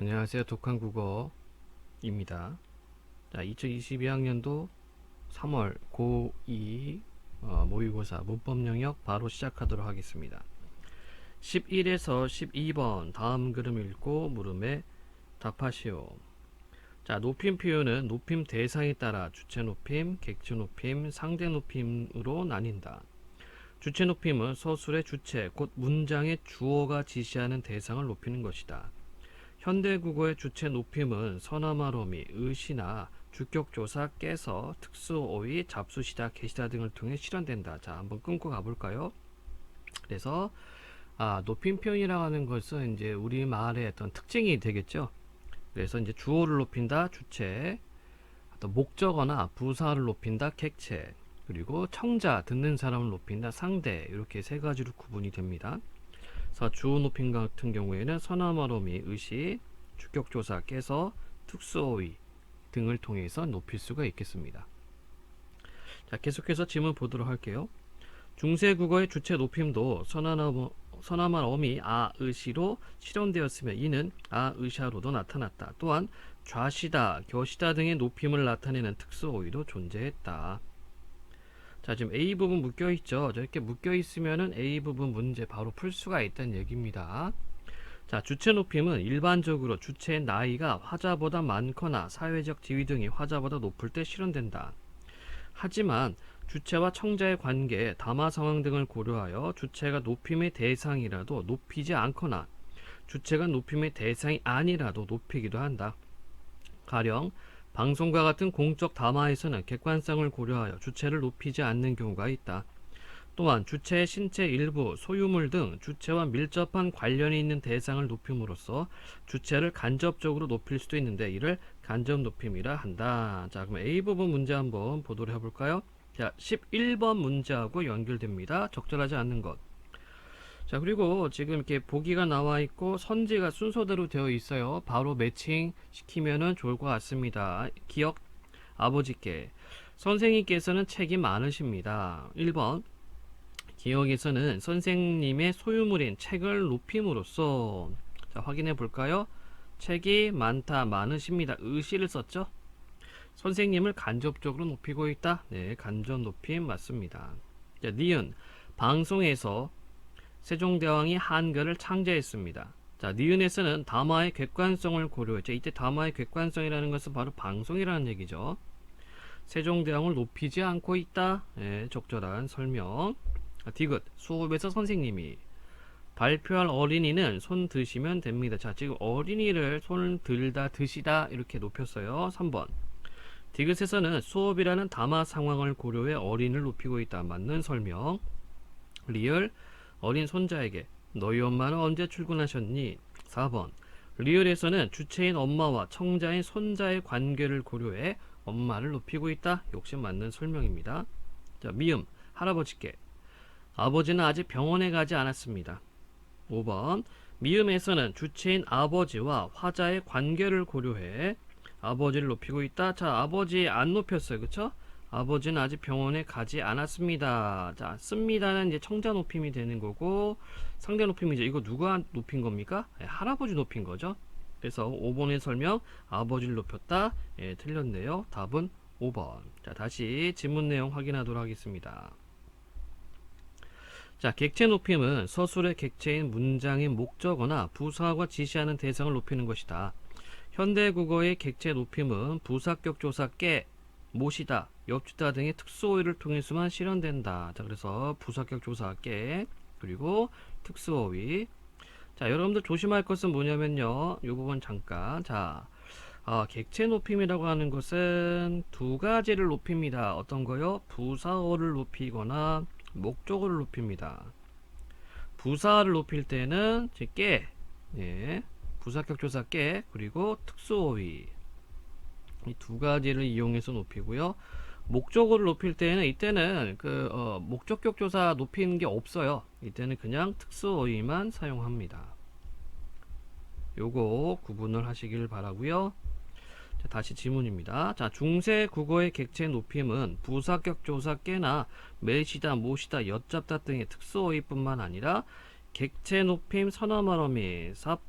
안녕하세요. 독한국어입니다. 자, 2022학년도 3월 고2 모의고사 문법 영역 바로 시작하도록 하겠습니다. 11에서 12번 다음 그림 읽고 물음에 답하시오. 자, 높임 표현은 높임 대상에 따라 주체 높임, 객체 높임, 상대 높임으로 나뉜다. 주체 높임은 서술의 주체, 곧 문장의 주어가 지시하는 대상을 높이는 것이다. 현대국어의 주체 높임은 서나마로미, 의시나 주격조사, 깨서, 특수어휘, 잡수시다, 계시다 등을 통해 실현된다. 자, 한번 끊고 가볼까요? 그래서 높임 표현이라고 하는 것은 이제 우리말의 어떤 특징이 되겠죠. 그래서 이제 주어를 높인다, 주체, 또 목적어나 부사를 높인다, 객체, 그리고 청자, 듣는 사람을 높인다, 상대, 이렇게 세 가지로 구분이 됩니다. 그래서 주어 높임 같은 경우에는 서나마로미, 의시, 주격조사, 깨서, 특수어휘 등을 통해서 높일 수가 있겠습니다. 자, 계속해서 질문 보도록 할게요. 중세국어의 주체 높임도 서나마어미 아의시로 실현되었으며 이는 아의샤로도 나타났다. 또한 좌시다, 겨시다 등의 높임을 나타내는 특수어휘도 존재했다. 자, 지금 A 부분 묶여있죠. 저렇게 묶여있으면은 A 부분 문제 바로 풀 수가 있다는 얘기입니다. 자, 주체 높임은 일반적으로 주체의 나이가 화자보다 많거나 사회적 지위 등이 화자보다 높을 때 실현된다. 하지만 주체와 청자의 관계, 담화 상황 등을 고려하여 주체가 높임의 대상이라도 높이지 않거나 주체가 높임의 대상이 아니라도 높이기도 한다. 가령 방송과 같은 공적 담화에서는 객관성을 고려하여 주체를 높이지 않는 경우가 있다. 또한 주체의 신체 일부, 소유물 등 주체와 밀접한 관련이 있는 대상을 높임으로써 주체를 간접적으로 높일 수도 있는데 이를 간접 높임이라 한다. 자, 그럼 A 부분 문제 한번 보도록 해볼까요? 자, 11번 문제하고 연결됩니다. 적절하지 않는 것. 자, 그리고 지금 이렇게 보기가 나와 있고 선지가 순서대로 되어 있어요. 바로 매칭 시키면은 좋을 것 같습니다. 기억, 아버지께. 선생님께서는 책이 많으십니다. 1번. 기억에서는 선생님의 소유물인 책을 높임으로써, 자, 확인해 볼까요? 책이 많다, 많으십니다. 의시를 썼죠? 선생님을 간접적으로 높이고 있다. 네, 간접 높임 맞습니다. 자, 니은. 방송에서 세종대왕이 한글을 창제했습니다. 자, 니은에서는 담화의 객관성을 고려했죠. 이때 담화의 객관성이라는 것은 바로 방송이라는 얘기죠. 세종대왕을 높이지 않고 있다. 네, 적절한 설명. 디귿. 수업에서 선생님이 발표할 어린이는 손 드시면 됩니다. 자, 지금 어린이를 손을 들다, 드시다 이렇게 높였어요. 3번. 디귿에서는 수업이라는 담화 상황을 고려해 어린이를 높이고 있다. 맞는 설명. 리을. 어린 손자에게 너희 엄마는 언제 출근하셨니? 4번. 리을에서는 주체인 엄마와 청자인 손자의 관계를 고려해 엄마를 높이고 있다. 역시 맞는 설명입니다. 자, 미음. 할아버지께 아버지는 아직 병원에 가지 않았습니다. 5번. 미음에서는 주체인 아버지와 화자의 관계를 고려해 아버지를 높이고 있다. 자, 아버지 안 높였어요. 그쵸? 아버지는 아직 병원에 가지 않았습니다. 자, 씁니다는 이제 청자 높임이 되는 거고 상대 높임이죠. 이거 누가 높인 겁니까? 네, 할아버지 높인 거죠. 그래서 5번의 설명 아버지를 높였다. 예, 틀렸네요. 답은 5번. 자, 다시 지문 내용 확인하도록 하겠습니다. 자, 객체 높임은 서술의 객체인 문장의 목적어나 부사가 지시하는 대상을 높이는 것이다. 현대국어의 객체 높임은 부사격 조사 깨, 못이다, 엽주다 등의 특수어휘를 통해서만 실현된다. 자, 그래서 부사격 조사 깨, 그리고 특수어휘. 자, 여러분들 조심할 것은 뭐냐면요. 이 부분 잠깐. 자, 객체 높임이라고 하는 것은 두 가지를 높입니다. 어떤 거요? 부사어를 높이거나 목적어를 높입니다. 부사를 높일 때는 깨, 예, 부사격 조사 깨, 그리고 특수어휘 이 두 가지를 이용해서 높이고요. 목적어를 높일 때는 이때는 목적격 조사 높이는 게 없어요. 이때는 그냥 특수어휘만 사용합니다. 요거 구분을 하시길 바라고요. 자, 다시 지문입니다. 자, 중세 국어의 객체 높임은 부사격 조사 깨나 매시다, 모시다, 엿잡다 등의 특수어휘뿐만 아니라 객체 높임 서너마러미, 삽,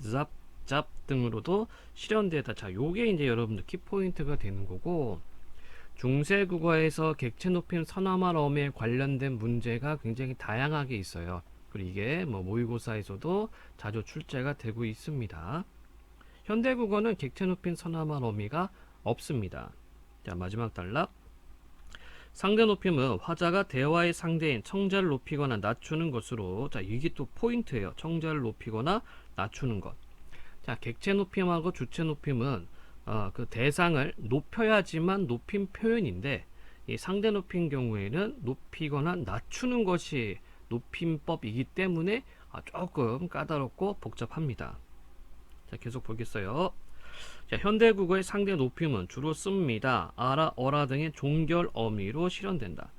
잡, 잡 등으로도 실현되다. 자, 요게 이제 여러분들 키포인트가 되는 거고, 중세국어에서 객체 높임 선어말어음에 관련된 문제가 굉장히 다양하게 있어요. 그리고 이게 뭐 모의고사에서도 자주 출제가 되고 있습니다. 현대국어는 객체 높임 선어말 어미가 없습니다. 자, 마지막 단락. 상대 높임은 화자가 대화의 상대인 청자를 높이거나 낮추는 것으로, 자, 이게 또 포인트예요. 청자를 높이거나 낮추는 것. 자, 객체 높임하고 주체 높임은 그 대상을 높여야지만 높임 표현인데, 이 상대 높임 경우에는 높이거나 낮추는 것이 높임법이기 때문에 조금 까다롭고 복잡합니다. 자, 계속 보겠어요. 자, 현대국어의 상대 높임은 주로 씁니다. 아라, 어라 등의 종결 어미로 실현된다.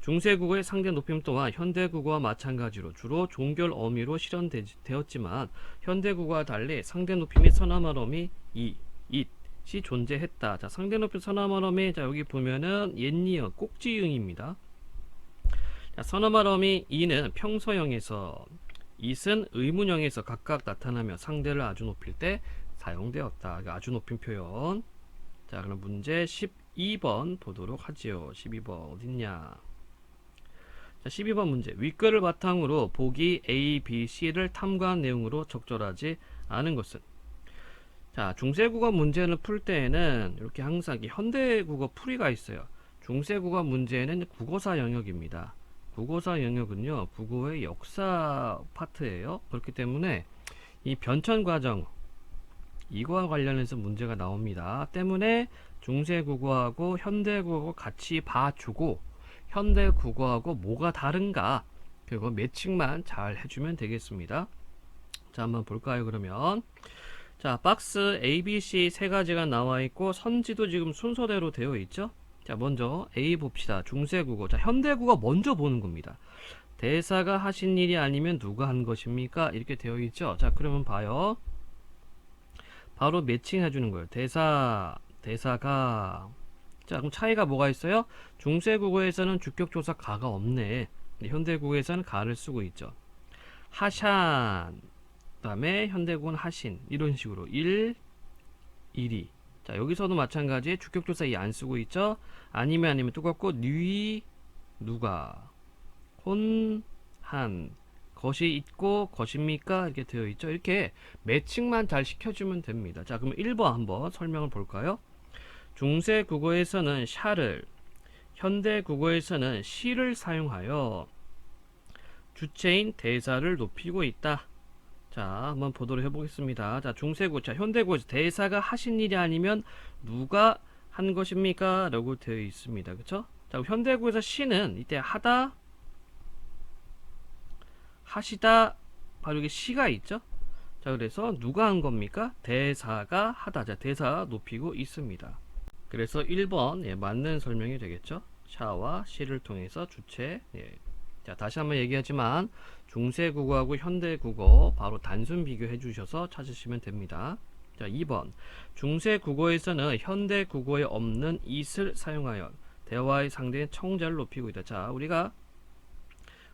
중세국어의 상대 높임 또한 현대국어와 마찬가지로 주로 종결 어미로 실현되었지만 현대국어와 달리 상대 높임이 선어말 어미 이, it이 존재했다. 자, 상대 높임 선어말 어미, 자, 여기 보면은 옛니어 꼭지응입니다. 자, 선어말 어미 이는 평서형에서, it은 의문형에서 각각 나타나며 상대를 아주 높일 때 사용되었다. 아주 높임 표현. 자, 그럼 문제 12번 보도록 하지요. 12번 어딨냐? 자, 12번 문제. 윗글을 바탕으로 보기 A, B, C를 탐구한 내용으로 적절하지 않은 것은? 자, 중세국어 문제를 풀 때에는 이렇게 항상 현대국어 풀이가 있어요. 중세국어 문제는 국어사 영역입니다. 국어사 영역은요, 국어의 역사 파트예요. 그렇기 때문에 이 변천 과정, 이거와 관련해서 문제가 나옵니다. 때문에 중세국어하고 현대국어 같이 봐주고, 현대국어하고 뭐가 다른가, 그리고 매칭만 잘 해주면 되겠습니다. 자, 한번 볼까요, 그러면? 자, 박스 A, B, C 세 가지가 나와 있고, 선지도 지금 순서대로 되어 있죠? 자, 먼저 A 봅시다. 중세국어. 자, 현대국어 먼저 보는 겁니다. 대사가 하신 일이 아니면 누가 한 것입니까? 이렇게 되어 있죠? 자, 그러면 봐요. 바로 매칭 해주는 거예요. 대사가. 자, 그럼 차이가 뭐가 있어요? 중세국어에서는 주격조사 가가 없네. 현대국어에서는 가를 쓰고 있죠. 하샨, 그 다음에 현대국어는 하신, 이런 식으로 일이. 자, 여기서도 마찬가지 주격조사 이 안 쓰고 있죠. 아니면 똑같고, 누이, 누가, 혼, 한, 것이 있고 것입니까? 이렇게 되어 있죠. 이렇게 매칭만 잘 시켜주면 됩니다. 자, 그럼 1번 한번 설명을 볼까요? 중세 국어에서는 샤를, 현대 국어에서는 시를 사용하여 주체인 대사를 높이고 있다. 자, 한번 보도록 해보겠습니다. 자, 중세국어, 자, 현대국어에서 대사가 하신 일이 아니면 누가 한 것입니까? 라고 되어 있습니다. 그쵸? 자, 현대국어에서 시는 이때 하다, 하시다, 바로 이게 시가 있죠. 자, 그래서 누가 한 겁니까? 대사가 하다. 자, 대사 높이고 있습니다. 그래서 1번, 예, 맞는 설명이 되겠죠. 샤와 시를 통해서 주체. 예. 자, 다시 한번 얘기하지만 중세국어하고 현대국어 바로 단순 비교해 주셔서 찾으시면 됩니다. 자, 2번. 중세국어에서는 현대국어에 없는 it을 사용하여 대화의 상대인 청자를 높이고 있다. 자, 우리가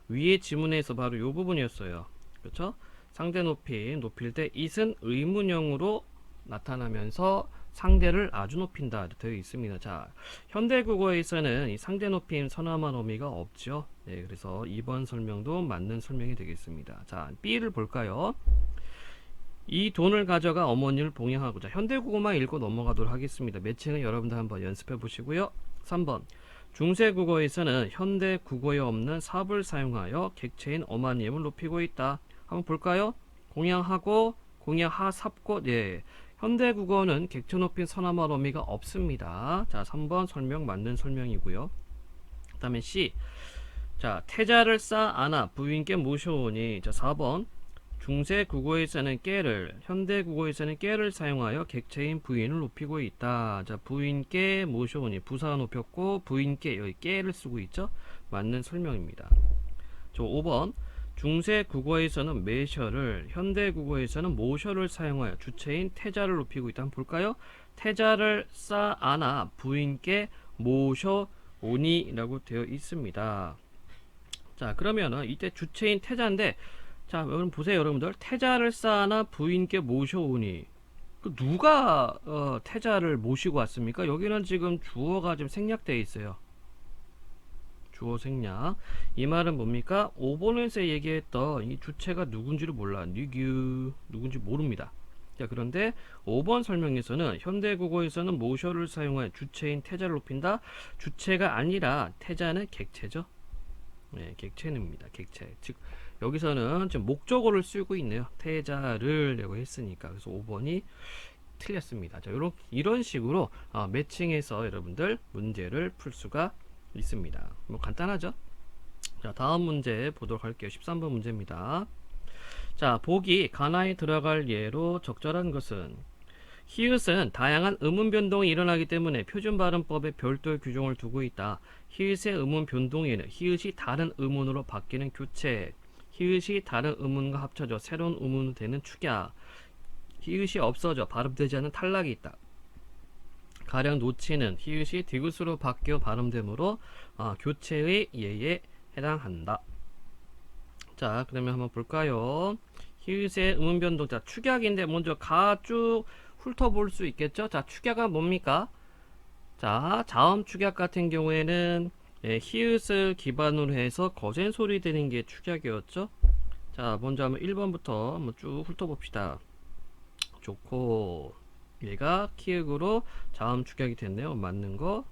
위의 지문에서 바로 이 부분이었어요. 그렇죠? 상대 높일 때 it은 의문형으로 나타나면서 상대를 아주 높인다 되어 있습니다. 자, 현대국어에서는 이 상대 높임 선어말 어미가 없죠. 네, 그래서 2번 설명도 맞는 설명이 되겠습니다. 자, B를 볼까요? 이 돈을 가져가 어머니를 봉양하고. 자, 현대국어만 읽고 넘어가도록 하겠습니다. 매칭은 여러분들 한번 연습해 보시고요. 3번. 중세국어에서는 현대국어에 없는 삽을 사용하여 객체인 어마니엠을 높이고 있다. 한번 볼까요? 공양하고 공양하 삽고. 네, 현대국어는 객체 높인 선어말 어미가 없습니다. 자, 3번 설명 맞는 설명이고요. 그 다음에 C. 자, 태자를 쌓 안아 부인께 모셔오니. 자, 4번. 중세국어에서는 깨를, 현대국어에서는 깨를 사용하여 객체인 부인을 높이고 있다. 자, 부인께 모셔오니 부사 높였고 부인께 여기 깨를 쓰고 있죠. 맞는 설명입니다. 저 5번. 중세국어에서는 매셔를, 현대국어에서는 모셔를 사용하여 주체인 태자를 높이고 있다. 한번 볼까요? 태자를 쌓 안아 부인께 모셔오니 라고 되어 있습니다. 자, 그러면은 이때 주체인 태자인데 자, 여러분 보세요, 여러분들. 태자를 쌓아나 부인께 모셔오니. 누가 태자를 모시고 왔습니까? 여기는 지금 주어가 지금 생략되어 있어요. 주어 생략. 이 말은 뭡니까? 5번에서 얘기했던 이 주체가 누군지를 몰라. 누군지 모릅니다. 자, 그런데 5번 설명에서는 현대국어에서는 모셔를 사용한 주체인 태자를 높인다. 주체가 아니라 태자는 객체죠. 네, 객체입니다. 객체. 즉 여기서는 지금 목적어를 쓰고 있네요. 태자를 라고 했으니까. 그래서 5번이 틀렸습니다. 자, 이런 식으로 매칭해서 여러분들 문제를 풀 수가 있습니다. 뭐 간단하죠? 자, 다음 문제 보도록 할게요. 13번 문제입니다. 자, 보기 가나에 들어갈 예로 적절한 것은 히읗은 다양한 음운 변동이 일어나기 때문에 표준 발음법에 별도의 규정을 두고 있다. 히읗의 음운 변동에는 히읗이 다른 음운으로 바뀌는 교체, 히읗이 다른 음운과 합쳐져 새로운 음운이 되는 축약, 히읗이 없어져 발음되지 않는 탈락이 있다. 가령 놓치는 히읗이 디귿으로 바뀌어 발음되므로 교체의 예에 해당한다. 자, 그러면 한번 볼까요? 히읗의 음운 변동. 자, 축약인데 먼저 가 쭉 훑어볼 수 있겠죠? 자, 축약은 뭡니까? 자, 자음 축약 같은 경우에는 히읗을 기반으로 해서 거센 소리 되는 게 축약이었죠? 자, 먼저 한번 1번부터 한번 쭉 훑어봅시다. 좋고, 얘가 키읔으로 자음 축약이 됐네요. 맞는 거.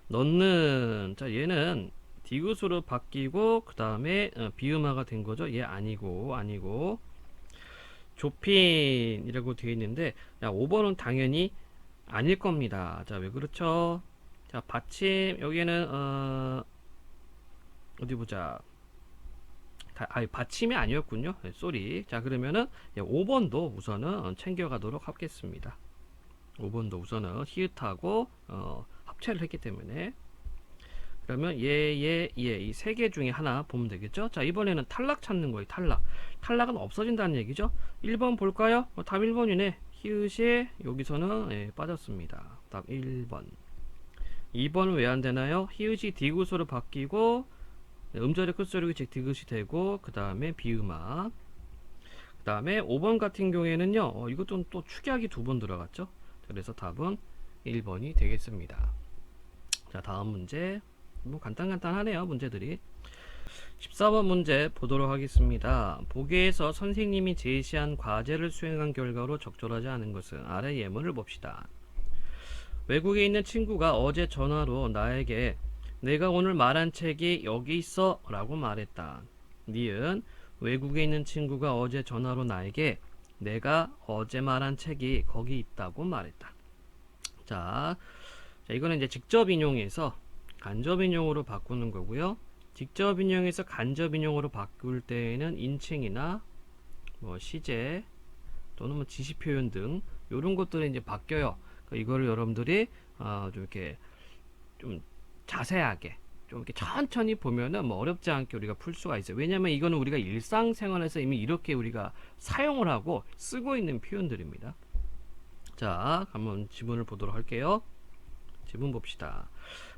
넣는. 자, 얘는 디귿으로 바뀌고 그 다음에 비음화가 된 거죠. 얘 아니고 좁힌이라고 되어 있는데, 야, 5번은 당연히 아닐 겁니다. 자, 왜 그렇죠? 자, 받침 여기에는 어디 보자. 받침이 아니었군요. 네, 쏘리. 자, 그러면은 5번도 우선은 챙겨가도록 하겠습니다. 5번도 우선은 히읗하고 합체를 했기 때문에. 그러면 이 세 개 중에 하나 보면 되겠죠? 자, 이번에는 탈락 찾는 거예요. 탈락은 없어진다는 얘기죠? 1번 볼까요? 답 1번이네. 히읗이 여기서는 빠졌습니다. 답 1번. 2번은 왜 안 되나요? 히읗이 디귿으로 바뀌고 음절의 끝소리가 즉 디귿이 되고 그 다음에 비음화. 그 다음에 5번 같은 경우에는요. 이것도 또 축약이 2번 들어갔죠? 그래서 답은 1번이 되겠습니다. 자, 다음 문제. 뭐 간단하네요, 문제들이. 14번 문제 보도록 하겠습니다. 보기에서 선생님이 제시한 과제를 수행한 결과로 적절하지 않은 것은 아래 예문을 봅시다. 외국에 있는 친구가 어제 전화로 나에게 내가 오늘 말한 책이 여기 있어 라고 말했다. 니은 외국에 있는 친구가 어제 전화로 나에게 내가 어제 말한 책이 거기 있다고 말했다. 자, 이거는 이제 직접 인용해서 간접 인용으로 바꾸는 거고요. 직접 인용해서 간접 인용으로 바꿀 때에는 인칭이나 뭐 시제 또는 뭐 지시 표현 등 이런 것들이 이제 바뀌어요. 그러니까 이거를 여러분들이 좀 이렇게 좀 자세하게 좀 이렇게 천천히 보면은 뭐 어렵지 않게 우리가 풀 수가 있어요. 왜냐면 이거는 우리가 일상생활에서 이미 이렇게 우리가 사용을 하고 쓰고 있는 표현들입니다. 자, 한번 지문을 보도록 할게요. 지문 봅시다.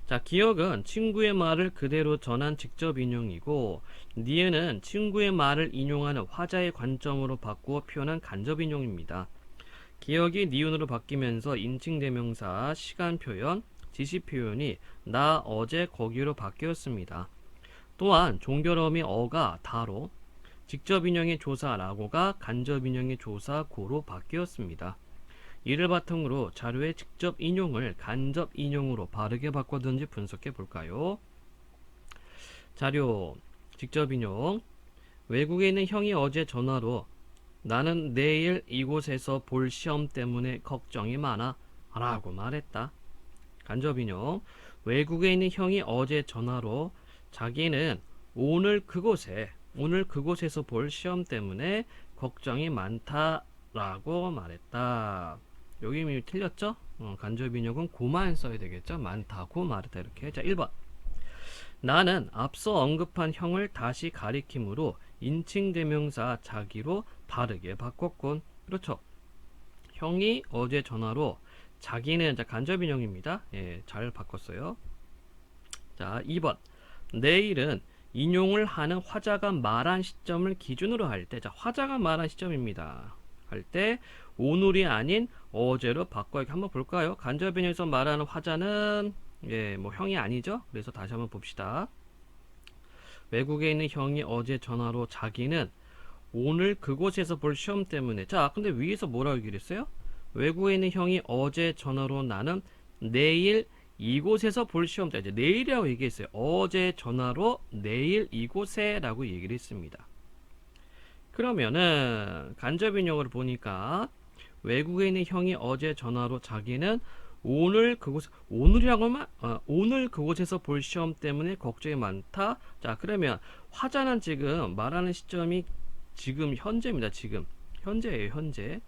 자, 기억은 친구의 말을 그대로 전한 직접 인용이고, 니은은 친구의 말을 인용하는 화자의 관점으로 바꾸어 표현한 간접 인용입니다. 기억이 니은으로 바뀌면서 인칭대명사, 시간 표현, 지시 표현이 나, 어제, 거기로 바뀌었습니다. 또한 종결어미 어가 다로, 직접 인용의 조사 라고가 간접 인용의 조사 고로 바뀌었습니다. 이를 바탕으로 자료의 직접 인용을 간접 인용으로 바르게 바꿔든지 분석해 볼까요? 자료 직접 인용. 외국에 있는 형이 어제 전화로 나는 내일 이곳에서 볼 시험 때문에 걱정이 많아 라고 말했다. 간접 인용. 외국에 있는 형이 어제 전화로 자기는 오늘 그곳에서 볼 시험 때문에 걱정이 많다 라고 말했다. 여기 이미 틀렸죠? 간접 인용은 고만 써야 되겠죠? 많다고 말했다 이렇게. 자, 1번. 나는 앞서 언급한 형을 다시 가리킴으로 인칭대명사 자기로 바르게 바꿨군. 그렇죠? 형이 어제 전화로 자기는 간접 인용입니다. 예, 잘 바꿨어요. 자, 2번. 내일은 인용을 하는 화자가 말한 시점을 기준으로 할 때, 자, 화자가 말한 시점입니다. 할 때 오늘이 아닌 어제로 바꿔야 한번 볼까요? 간접인용에서 말하는 화자는 뭐 형이 아니죠. 그래서 다시 한번 봅시다. 외국에 있는 형이 어제 전화로 자기는 오늘 그곳에서 볼 시험 때문에, 자, 근데 위에서 뭐라고 얘기를 했어요? 외국에 있는 형이 어제 전화로 나는 내일 이곳에서 볼 시험 때, 이제 내일이라고 얘기했어요. 어제 전화로 내일 이곳에 라고 얘기를 했습니다. 그러면은 간접인용을 보니까 외국에 있는 형이 어제 전화로 자기는 오늘 그곳, 오늘이라고 하면 오늘 그곳에서 볼 시험 때문에 걱정이 많다. 자, 그러면 화자는 지금 말하는 시점이 지금 현재입니다. 지금 현재예요. 현재.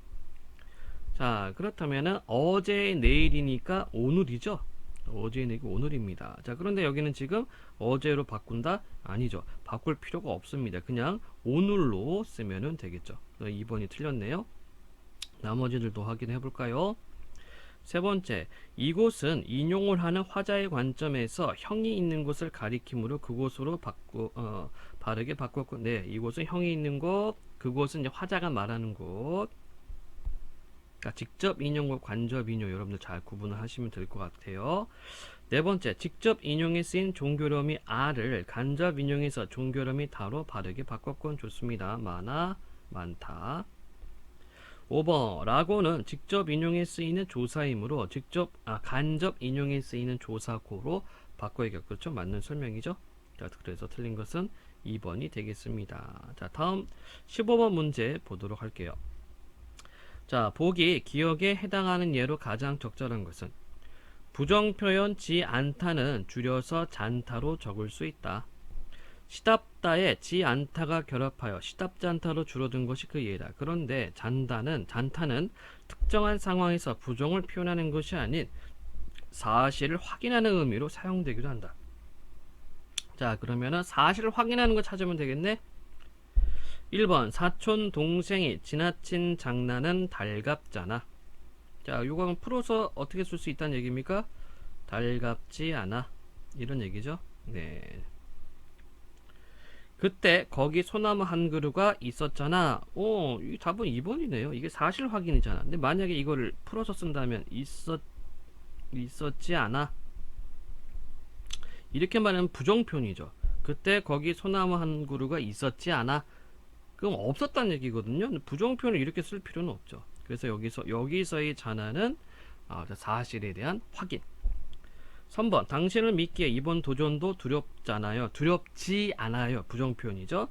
자, 그렇다면은 어제 내일이니까 오늘이죠. 어제 내일 오늘입니다. 자, 그런데 여기는 지금 어제로 바꾼다? 아니죠. 바꿀 필요가 없습니다. 그냥 오늘로 쓰면 되겠죠. 2번이 틀렸네요. 나머지들도 확인해 볼까요? 세 번째, 이곳은 인용을 하는 화자의 관점에서 형이 있는 곳을 가리키므로 그곳으로 바르게 바꿨고, 네, 이곳은 형이 있는 곳, 그곳은 이제 화자가 말하는 곳. 그러니까 직접 인용과 간접 인용 여러분들 잘 구분을 하시면 될 것 같아요. 네 번째, 직접 인용에 쓰인 종교렴이 아를 간접 인용에서 종교렴이 다로 바르게 바꿨건 좋습니다. 많아, 많다. 5번 라고는 직접 인용에 쓰이는 조사이므로 간접 인용에 쓰이는 조사고로 바꿔야겠죠. 그렇죠? 맞는 설명이죠. 자, 그래서 틀린 것은 2번이 되겠습니다. 자, 다음 15번 문제 보도록 할게요. 자, 보기 기억에 해당하는 예로 가장 적절한 것은 부정표현 지 않다는 줄여서 잔타로 적을 수 있다. 시답다에 지 않다가 결합하여 시답지 않다로 줄어든 것이 그 예다. 그런데 잔타는 특정한 상황에서 부정을 표현하는 것이 아닌 사실을 확인하는 의미로 사용되기도 한다. 자, 그러면은 사실을 확인하는 거 찾으면 되겠네. 1번 사촌 동생이 지나친 장난은 달갑잖아. 자, 요거 풀어서 어떻게 쓸 수 있다는 얘기입니까? 달갑지 않아, 이런 얘기죠. 네. 그때 거기 소나무 한 그루가 있었잖아. 이 답은 2번이네요. 이게 사실 확인이잖아. 근데 만약에 이거를 풀어서 쓴다면 있었지 않아, 이렇게 말하면 부정표현이죠. 그때 거기 소나무 한 그루가 있었지 않아, 그럼 없었다는 얘기거든요. 부정표현을 이렇게 쓸 필요는 없죠. 그래서 여기서의 잔하는 사실에 대한 확인. 3번 당신을 믿기에 이번 도전도 두렵잖아요. 두렵지 않아요. 부정표현이죠.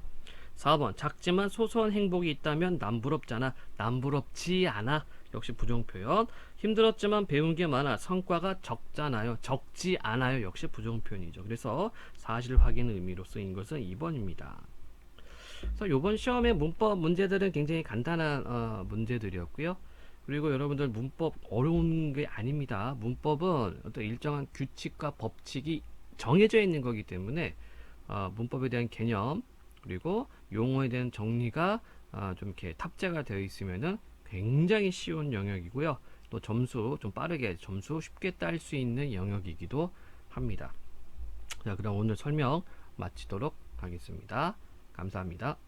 4번 작지만 소소한 행복이 있다면 남부럽잖아. 남부럽지 않아. 역시 부정표현. 힘들었지만 배운 게 많아. 성과가 적잖아요. 적지 않아요. 역시 부정표현이죠. 그래서 사실 확인 의미로 쓰인 것은 2번입니다. 그래서 이번 시험의 문법 문제들은 굉장히 간단한 문제들이었고요. 그리고 여러분들 문법 어려운 게 아닙니다. 문법은 어떤 일정한 규칙과 법칙이 정해져 있는 거기 때문에 문법에 대한 개념 그리고 용어에 대한 정리가 좀 이렇게 탑재가 되어 있으면은 굉장히 쉬운 영역이고요. 또 점수 좀 빠르게 점수 쉽게 딸 수 있는 영역이기도 합니다. 자, 그럼 오늘 설명 마치도록 하겠습니다. 감사합니다.